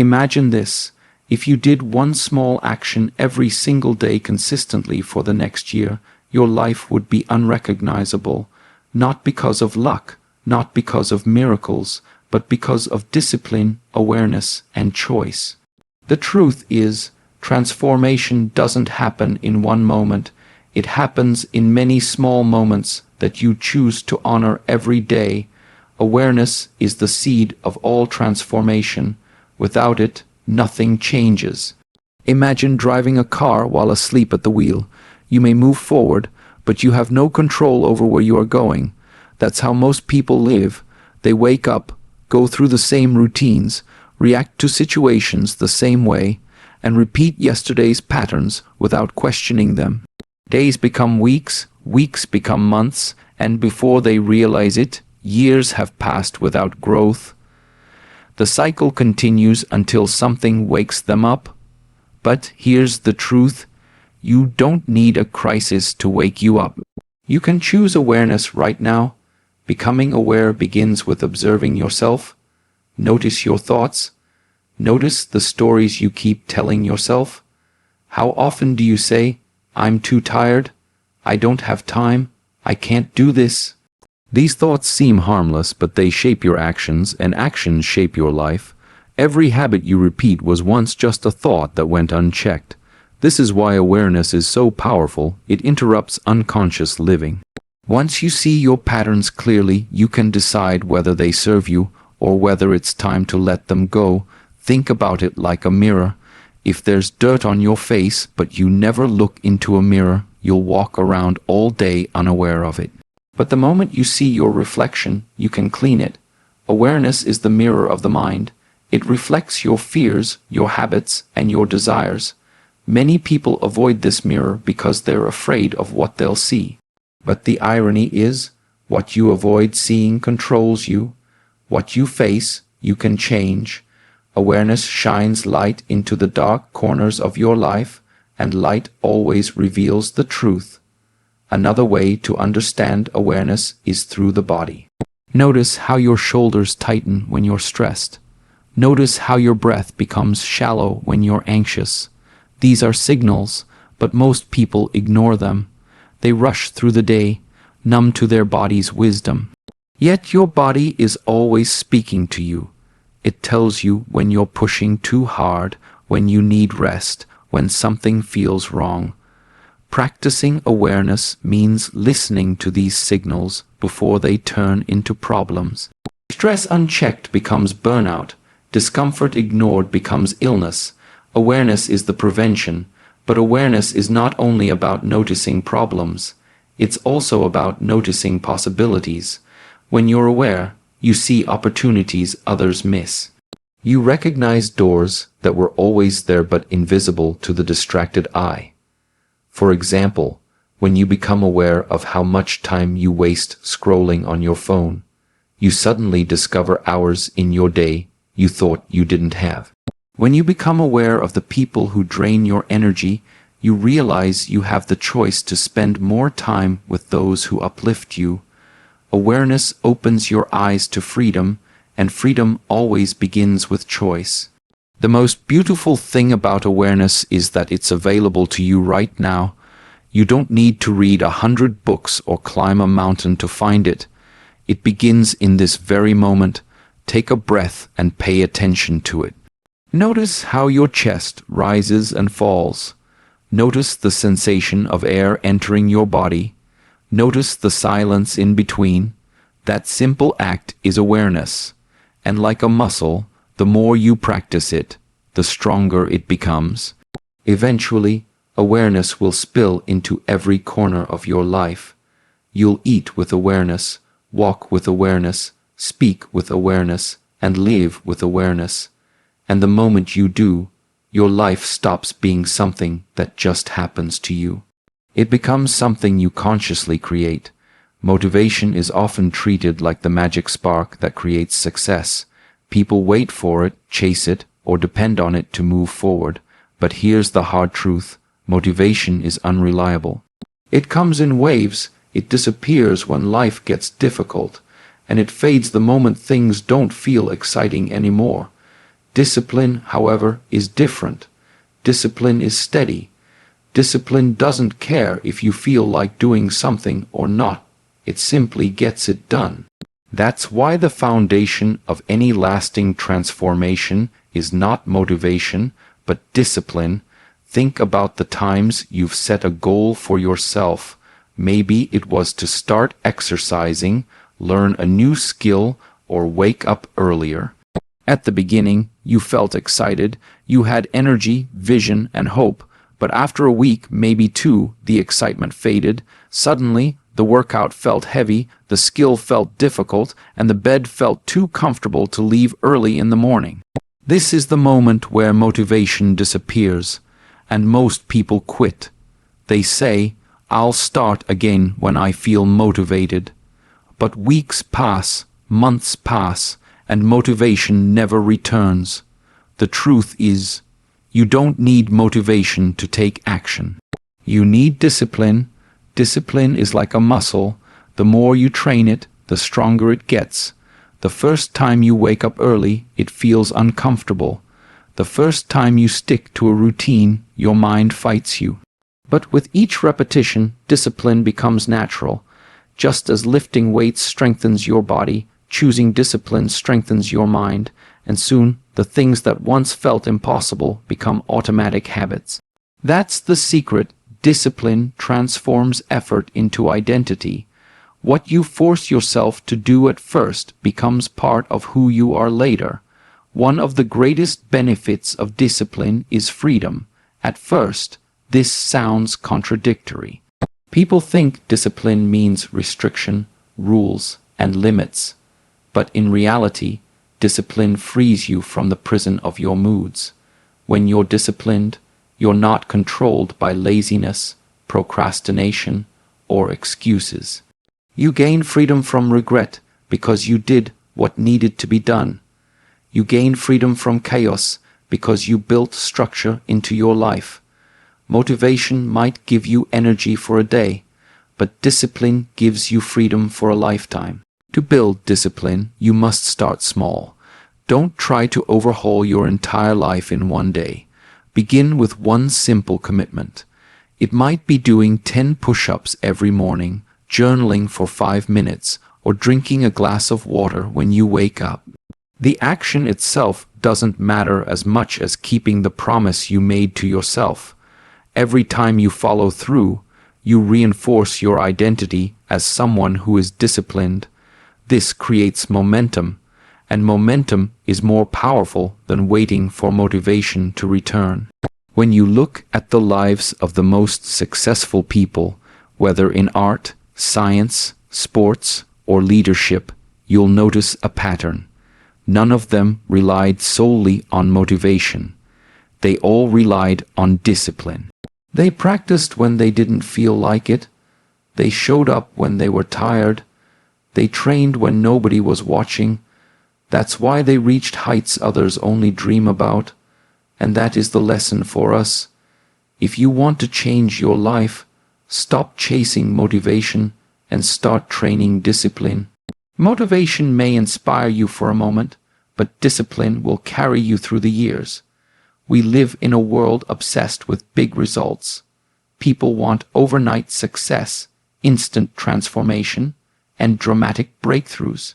Imagine this. If you did one small action every single day consistently for the next year, your life would be unrecognizable, not because of luck, not because of miracles, but because of discipline, awareness, and choice. The truth is, transformation doesn't happen in one moment. It happens in many small moments that you choose to honor every day. Awareness is the seed of all transformation. Without it, nothing changes. Imagine driving a car while asleep at the wheel. You may move forward, but you have no control over where you are going. That's how most people live. They wake up, go through the same routines, react to situations the same way, and repeat yesterday's patterns without questioning them. Days become weeks, weeks become months, and before they realize it, years have passed without growth. The cycle continues until something wakes them up. But here's the truth. You don't need a crisis to wake you up. You can choose awareness right now. Becoming aware begins with observing yourself. Notice your thoughts. Notice the stories you keep telling yourself. How often do you say, "I'm too tired. I don't have time. I can't do this"? These thoughts seem harmless, but they shape your actions, and actions shape your life. Every habit you repeat was once just a thought that went unchecked. This is why awareness is so powerful. It interrupts unconscious living. Once you see your patterns clearly, you can decide whether they serve you or whether it's time to let them go. Think about it like a mirror. If there's dirt on your face, but you never look into a mirror, you'll walk around all day unaware of it. But the moment you see your reflection, you can clean it. Awareness is the mirror of the mind. It reflects your fears, your habits, and your desires. Many people avoid this mirror because they're afraid of what they'll see. But the irony is, what you avoid seeing controls you. What you face, you can change. Awareness shines light into the dark corners of your life, and light always reveals the truth. Another way to understand awareness is through the body. Notice how your shoulders tighten when you're stressed. Notice how your breath becomes shallow when you're anxious. These are signals, but most people ignore them. They rush through the day, numb to their body's wisdom. Yet your body is always speaking to you. It tells you when you're pushing too hard, when you need rest, when something feels wrong. Practicing awareness means listening to these signals before they turn into problems. Stress unchecked becomes burnout. Discomfort ignored becomes illness. Awareness is the prevention, but awareness is not only about noticing problems. It's also about noticing possibilities. When you're aware, you see opportunities others miss. You recognize doors that were always there but invisible to the distracted eye. For example, when you become aware of how much time you waste scrolling on your phone, you suddenly discover hours in your day you thought you didn't have. When you become aware of the people who drain your energy, you realize you have the choice to spend more time with those who uplift you. Awareness opens your eyes to freedom, and freedom always begins with choice. The most beautiful thing about awareness is that it's available to you right now. You don't need to read 100 books or climb a mountain to find it. It begins in this very moment. Take a breath and pay attention to it. Notice how your chest rises and falls. Notice the sensation of air entering your body. Notice the silence in between. That simple act is awareness. And like a muscle, the more you practice it, the stronger it becomes. Eventually, awareness will spill into every corner of your life. You'll eat with awareness, walk with awareness, speak with awareness, and live with awareness. And the moment you do, your life stops being something that just happens to you. It becomes something you consciously create. Motivation is often treated like the magic spark that creates success. People wait for it, chase it, or depend on it to move forward. But here's the hard truth. Motivation is unreliable. It comes in waves, it disappears when life gets difficult, and it fades the moment things don't feel exciting anymore. Discipline, however, is different. Discipline is steady. Discipline doesn't care if you feel like doing something or not. It simply gets it done. That's why the foundation of any lasting transformation is not motivation, but discipline. Think about the times you've set a goal for yourself. Maybe it was to start exercising, learn a new skill, or wake up earlier. At the beginning, you felt excited, you had energy, vision, and hope. But after a week, maybe two, the excitement faded. Suddenly, the workout felt heavy, the skill felt difficult, and the bed felt too comfortable to leave early in the morning. This is the moment where motivation disappears, and most people quit. They say, "I'll start again when I feel motivated." But weeks pass, months pass, and motivation never returns. The truth is, you don't need motivation to take action. You need discipline. Discipline is like a muscle. The more you train it, the stronger it gets. The first time you wake up early, it feels uncomfortable. The first time you stick to a routine, your mind fights you. But with each repetition, discipline becomes natural. Just as lifting weights strengthens your body, choosing discipline strengthens your mind, and soon the things that once felt impossible become automatic habits. That's the secret. Discipline transforms effort into identity. What you force yourself to do at first becomes part of who you are later. One of the greatest benefits of discipline is freedom. At first, this sounds contradictory. People think discipline means restriction, rules, and limits. But in reality, discipline frees you from the prison of your moods. When you're disciplined, you're not controlled by laziness, procrastination, or excuses. You gain freedom from regret because you did what needed to be done. You gain freedom from chaos because you built structure into your life. Motivation might give you energy for a day, but discipline gives you freedom for a lifetime. To build discipline, you must start small. Don't try to overhaul your entire life in one day. Begin with one simple commitment. It might be doing 10 push-ups every morning, journaling for 5 minutes, or drinking a glass of water when you wake up. The action itself doesn't matter as much as keeping the promise you made to yourself. Every time you follow through, you reinforce your identity as someone who is disciplined. This creates momentum, and momentum is more powerful than waiting for motivation to return. When you look at the lives of the most successful people, whether in art, science, sports, or leadership, you'll notice a pattern. None of them relied solely on motivation. They all relied on discipline. They practiced when they didn't feel like it. They showed up when they were tired. They trained when nobody was watching. That's why they reached heights others only dream about. And that is the lesson for us. If you want to change your life, stop chasing motivation and start training discipline. Motivation may inspire you for a moment, but discipline will carry you through the years. We live in a world obsessed with big results. People want overnight success, instant transformation, and dramatic breakthroughs.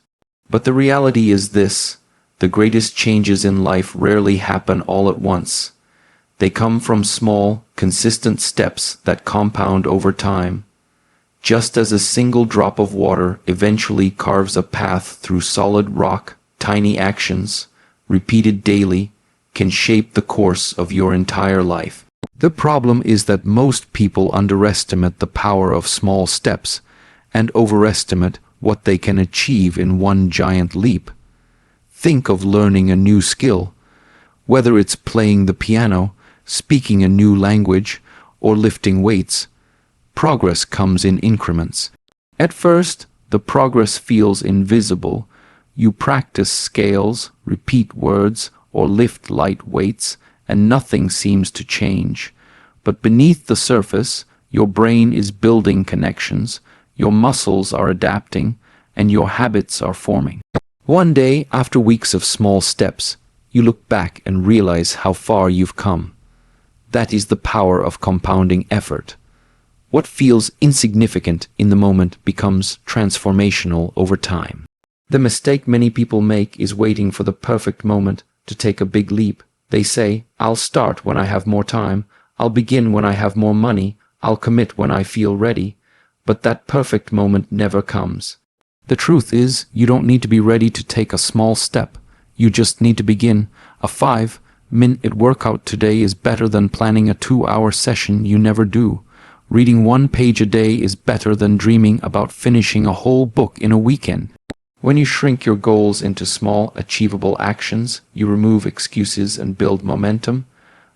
But the reality is this: the greatest changes in life rarely happen all at once. They come from small, consistent steps that compound over time. Just as a single drop of water eventually carves a path through solid rock, tiny actions, repeated daily, can shape the course of your entire life. The problem is that most people underestimate the power of small steps and overestimate what they can achieve in one giant leap. Think of learning a new skill. Whether it's playing the piano, speaking a new language, or lifting weights, progress comes in increments. At first, the progress feels invisible. You practice scales, repeat words, or lift light weights, and nothing seems to change. But beneath the surface, your brain is building connections, your muscles are adapting, and your habits are forming. One day, after weeks of small steps, you look back and realize how far you've come. That is the power of compounding effort. What feels insignificant in the moment becomes transformational over time. The mistake many people make is waiting for the perfect moment to take a big leap. They say, "I'll start when I have more time, I'll begin when I have more money, I'll commit when I feel ready." But that perfect moment never comes. The truth is, you don't need to be ready to take a small step. You just need to begin. A 5-minute workout today is better than planning a 2-hour session you never do. Reading 1 page a day is better than dreaming about finishing a whole book in a weekend. When you shrink your goals into small, achievable actions, you remove excuses and build momentum.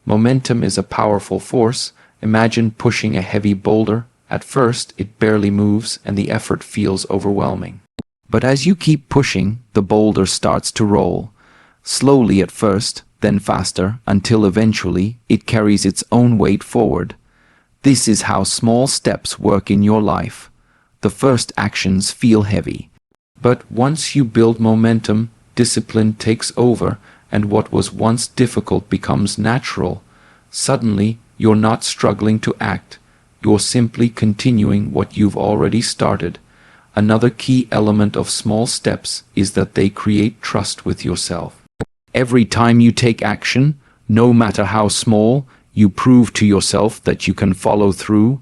Momentum is a powerful force. Imagine pushing a heavy boulder. At first, it barely moves and the effort feels overwhelming. But as you keep pushing, the boulder starts to roll. Slowly at first, then faster, until eventually it carries its own weight forward. This is how small steps work in your life. The first actions feel heavy. But once you build momentum, discipline takes over, and what was once difficult becomes natural. Suddenly, you're not struggling to act. You're simply continuing what you've already started. Another key element of small steps is that they create trust with yourself. Every time you take action, no matter how small, you prove to yourself that you can follow through.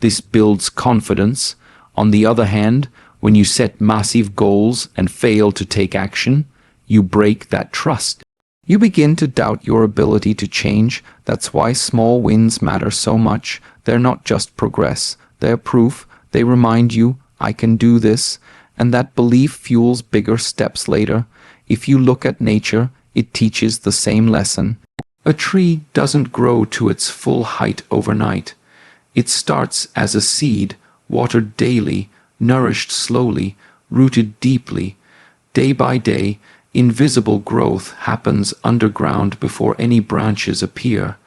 This builds confidence. On the other hand, when you set massive goals and fail to take action, you break that trust. You begin to doubt your ability to change. That's why small wins matter so much. They're not just progress, they're proof. They remind you, "I can do this," and that belief fuels bigger steps later. If you look at nature, it teaches the same lesson. A tree doesn't grow to its full height overnight. It starts as a seed, watered daily, nourished slowly, rooted deeply. Day by day, invisible growth happens underground before any branches appear.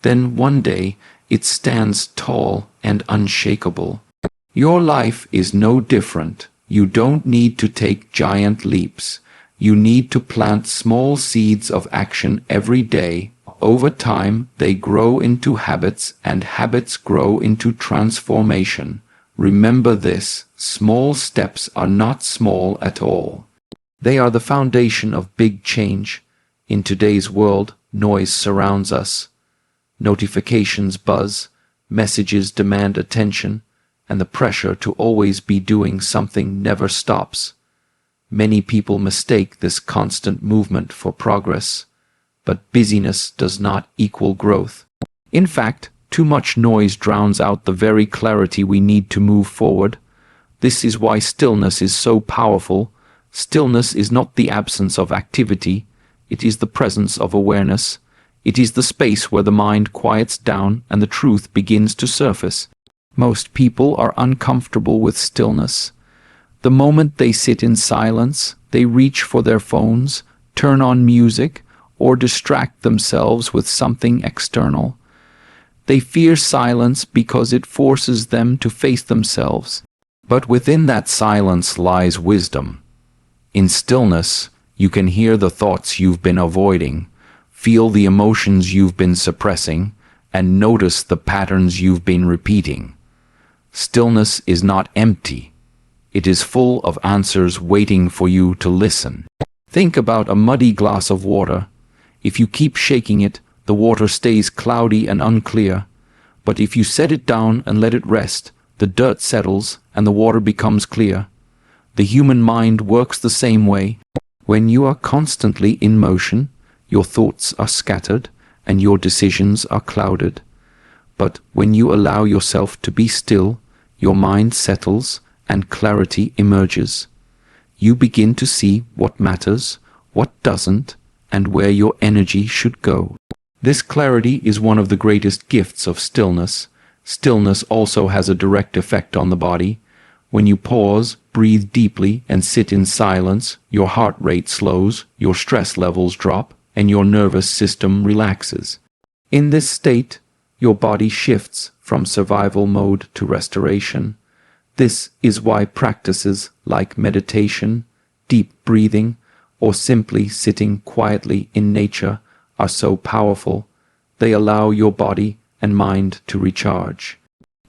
Then one day, it stands tall and unshakable. Your life is no different. You don't need to take giant leaps. You need to plant small seeds of action every day. Over time, they grow into habits, and habits grow into transformation. Remember this, small steps are not small at all. They are the foundation of big change. In today's world, noise surrounds us. Notifications buzz, messages demand attention, and the pressure to always be doing something never stops. Many people mistake this constant movement for progress, but busyness does not equal growth. In fact, too much noise drowns out the very clarity we need to move forward. This is why stillness is so powerful. Stillness is not the absence of activity, it is the presence of awareness. It is the space where the mind quiets down and the truth begins to surface. Most people are uncomfortable with stillness. The moment they sit in silence, they reach for their phones, turn on music, or distract themselves with something external. They fear silence because it forces them to face themselves. But within that silence lies wisdom. In stillness, you can hear the thoughts you've been avoiding, feel the emotions you've been suppressing, and notice the patterns you've been repeating. Stillness is not empty. It is full of answers waiting for you to listen. Think about a muddy glass of water. If you keep shaking it, the water stays cloudy and unclear. But if you set it down and let it rest, the dirt settles and the water becomes clear. The human mind works the same way. When you are constantly in motion, your thoughts are scattered and your decisions are clouded. But when you allow yourself to be still, your mind settles and clarity emerges. You begin to see what matters, what doesn't, and where your energy should go. This clarity is one of the greatest gifts of stillness. Stillness also has a direct effect on the body. When you pause, breathe deeply, and sit in silence, your heart rate slows, your stress levels drop, and your nervous system relaxes. In this state, your body shifts from survival mode to restoration. This is why practices like meditation, deep breathing, or simply sitting quietly in nature are so powerful. They allow your body and mind to recharge.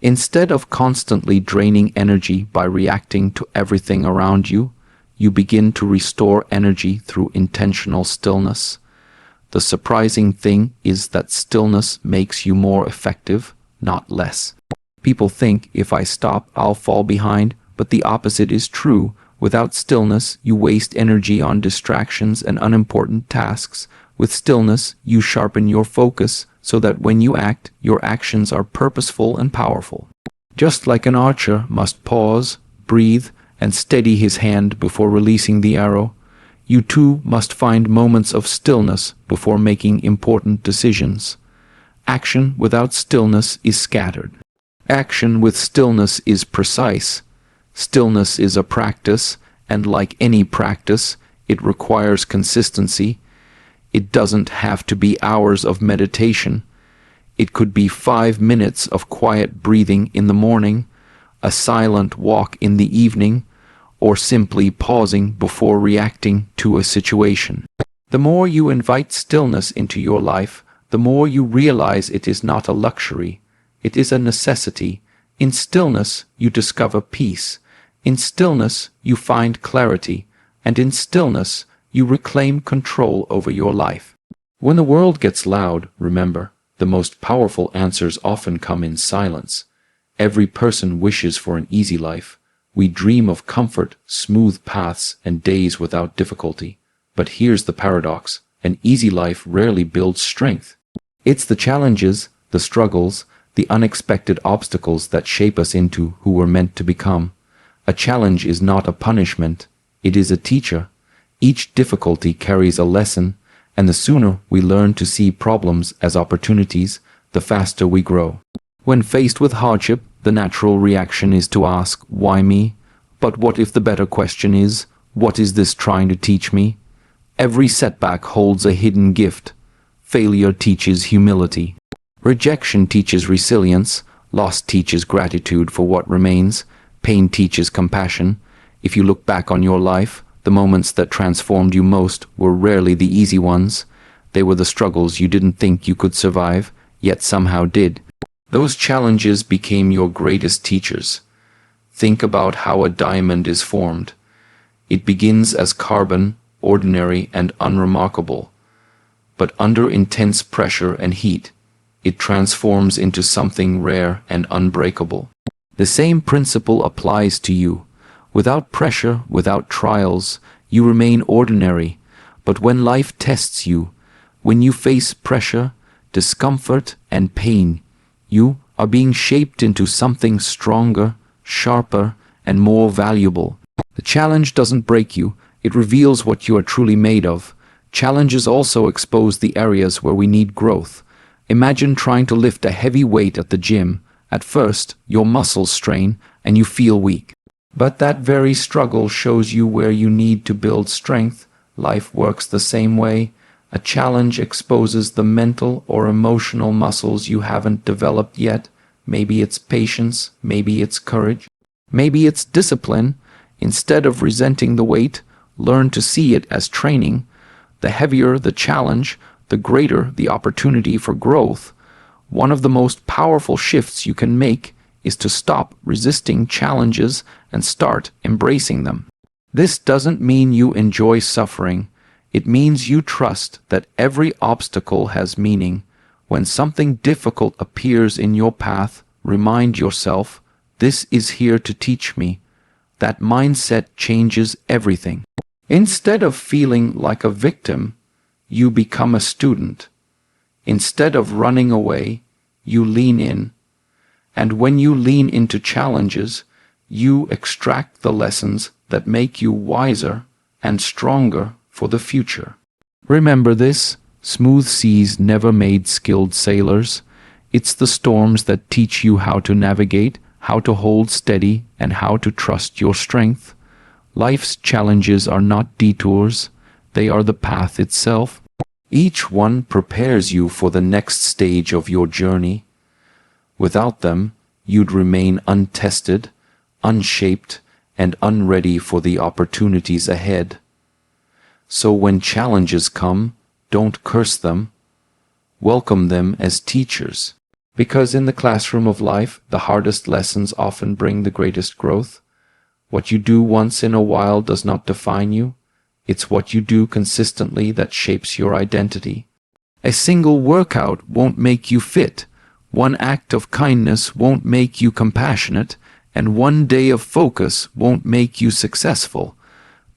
Instead of constantly draining energy by reacting to everything around you, you begin to restore energy through intentional stillness. The surprising thing is that stillness makes you more effective, not less. People think if I stop, I'll fall behind, but the opposite is true. Without stillness, you waste energy on distractions and unimportant tasks. With stillness, you sharpen your focus so that when you act, your actions are purposeful and powerful. Just like an archer must pause, breathe, and steady his hand before releasing the arrow, you too must find moments of stillness before making important decisions. Action without stillness is scattered. Action with stillness is precise. Stillness is a practice, and like any practice, it requires consistency. It doesn't have to be hours of meditation. It could be 5 minutes of quiet breathing in the morning, a silent walk in the evening, or simply pausing before reacting to a situation. The more you invite stillness into your life, the more you realize it is not a luxury. It is a necessity. In stillness, you discover peace. In stillness, you find clarity. And in stillness, you reclaim control over your life. When the world gets loud, remember, the most powerful answers often come in silence. Every person wishes for an easy life. We dream of comfort, smooth paths, and days without difficulty. But here's the paradox. An easy life rarely builds strength. It's the challenges, the struggles, the unexpected obstacles that shape us into who we're meant to become. A challenge is not a punishment. It is a teacher. Each difficulty carries a lesson, and the sooner we learn to see problems as opportunities, the faster we grow. When faced with hardship, the natural reaction is to ask, why me? But what if the better question is, what is this trying to teach me? Every setback holds a hidden gift. Failure teaches humility. Rejection teaches resilience. Loss teaches gratitude for what remains. Pain teaches compassion. If you look back on your life, the moments that transformed you most were rarely the easy ones. They were the struggles you didn't think you could survive, yet somehow did. Those challenges became your greatest teachers. Think about how a diamond is formed. It begins as carbon, ordinary and unremarkable. But under intense pressure and heat, it transforms into something rare and unbreakable. The same principle applies to you. Without pressure, without trials, you remain ordinary. But when life tests you, when you face pressure, discomfort, and pain, you are being shaped into something stronger, sharper, and more valuable. The challenge doesn't break you, it reveals what you are truly made of. Challenges also expose the areas where we need growth. Imagine trying to lift a heavy weight at the gym. At first, your muscles strain and you feel weak. But that very struggle shows you where you need to build strength. Life works the same way. A challenge exposes the mental or emotional muscles you haven't developed yet. Maybe it's patience, maybe it's courage, maybe it's discipline. Instead of resenting the weight, learn to see it as training. The heavier the challenge, the greater the opportunity for growth. One of the most powerful shifts you can make is to stop resisting challenges and start embracing them. This doesn't mean you enjoy suffering. It means you trust that every obstacle has meaning. When something difficult appears in your path, remind yourself, this is here to teach me. That mindset changes everything. Instead of feeling like a victim, you become a student. Instead of running away, you lean in. And when you lean into challenges, you extract the lessons that make you wiser and stronger for the future. Remember this, smooth seas never made skilled sailors. It's the storms that teach you how to navigate, how to hold steady, and how to trust your strength. Life's challenges are not detours, they are the path itself. Each one prepares you for the next stage of your journey. Without them, you'd remain untested, unshaped, and unready for the opportunities ahead. So when challenges come, don't curse them. Welcome them as teachers. Because in the classroom of life, the hardest lessons often bring the greatest growth. What you do once in a while does not define you. It's what you do consistently that shapes your identity. A single workout won't make you fit. One act of kindness won't make you compassionate, and one day of focus won't make you successful.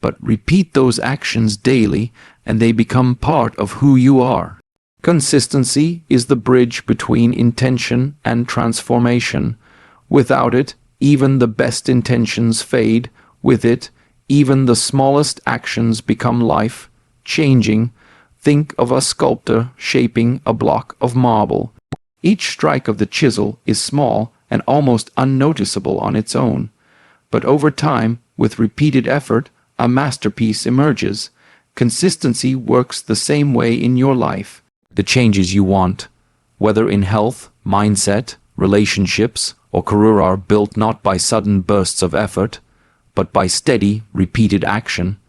But repeat those actions daily, and they become part of who you are. Consistency is the bridge between intention and transformation. Without it, even the best intentions fade. With it, even the smallest actions become life-changing. Think of a sculptor shaping a block of marble. Each strike of the chisel is small and almost unnoticeable on its own. But over time, with repeated effort, a masterpiece emerges. Consistency works the same way in your life. The changes you want, whether in health, mindset, relationships, or career, are built not by sudden bursts of effort, but by steady, repeated action.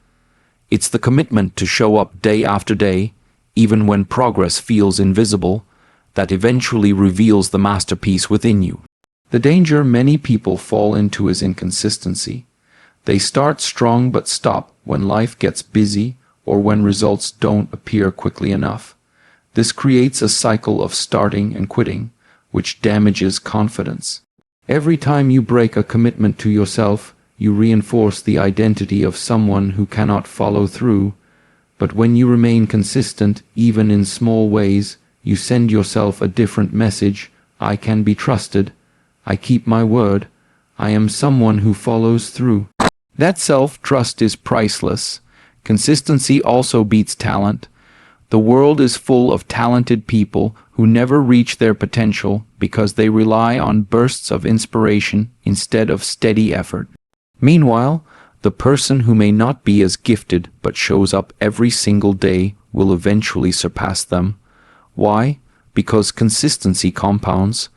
It's the commitment to show up day after day, even when progress feels invisible, that eventually reveals the masterpiece within you. The danger many people fall into is inconsistency. They start strong but stop when life gets busy or when results don't appear quickly enough. This creates a cycle of starting and quitting, which damages confidence. Every time you break a commitment to yourself, you reinforce the identity of someone who cannot follow through. But when you remain consistent, even in small ways, you send yourself a different message. I can be trusted. I keep my word. I am someone who follows through. That self-trust is priceless. Consistency also beats talent. The world is full of talented people who never reach their potential because they rely on bursts of inspiration instead of steady effort. Meanwhile, the person who may not be as gifted but shows up every single day will eventually surpass them. Why? Because consistency compounds.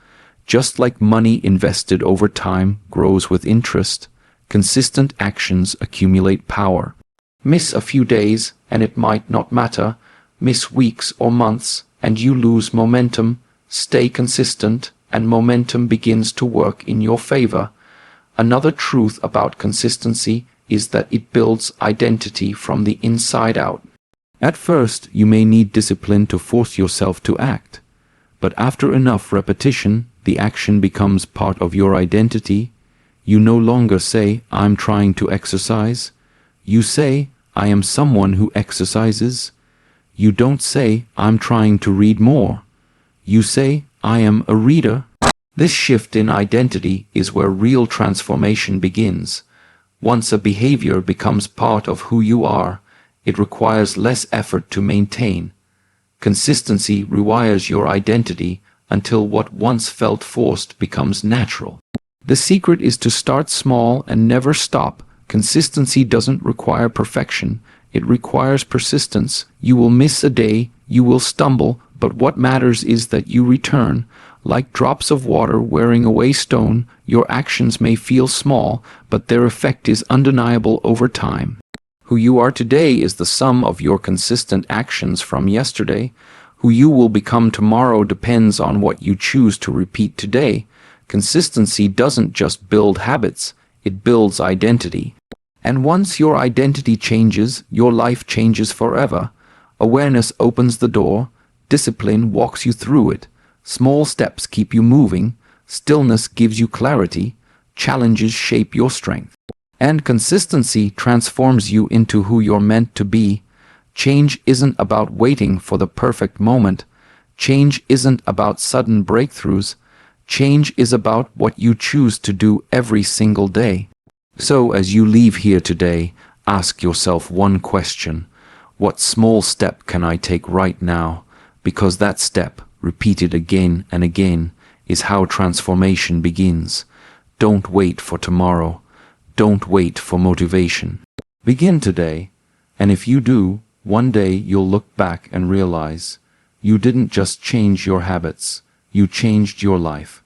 Just like money invested over time grows with interest, consistent actions accumulate power. Miss a few days and it might not matter. Miss weeks or months and you lose momentum. Stay consistent and momentum begins to work in your favor. Another truth about consistency is that it builds identity from the inside out. At first, you may need discipline to force yourself to act. But after enough repetition, the action becomes part of your identity. You no longer say, I'm trying to exercise. You say, I am someone who exercises. You don't say, I'm trying to read more. You say, I am a reader. This shift in identity is where real transformation begins. Once a behavior becomes part of who you are, it requires less effort to maintain. Consistency rewires your identity until what once felt forced becomes natural. The secret is to start small and never stop. Consistency doesn't require perfection. It requires persistence. You will miss a day, you will stumble, but what matters is that you return. Like drops of water wearing away stone, your actions may feel small, but their effect is undeniable over time. Who you are today is the sum of your consistent actions from yesterday. Who you will become tomorrow depends on what you choose to repeat today. Consistency doesn't just build habits, it builds identity. And once your identity changes, your life changes forever. Awareness opens the door, discipline walks you through it. Small steps keep you moving, stillness gives you clarity, challenges shape your strength. And consistency transforms you into who you're meant to be. Change isn't about waiting for the perfect moment. Change isn't about sudden breakthroughs. Change is about what you choose to do every single day. So as you leave here today, ask yourself one question. What small step can I take right now? Because that step, repeated again and again, is how transformation begins. Don't wait for tomorrow. Don't wait for motivation. Begin today, and if you do, one day you'll look back and realize you didn't just change your habits, you changed your life.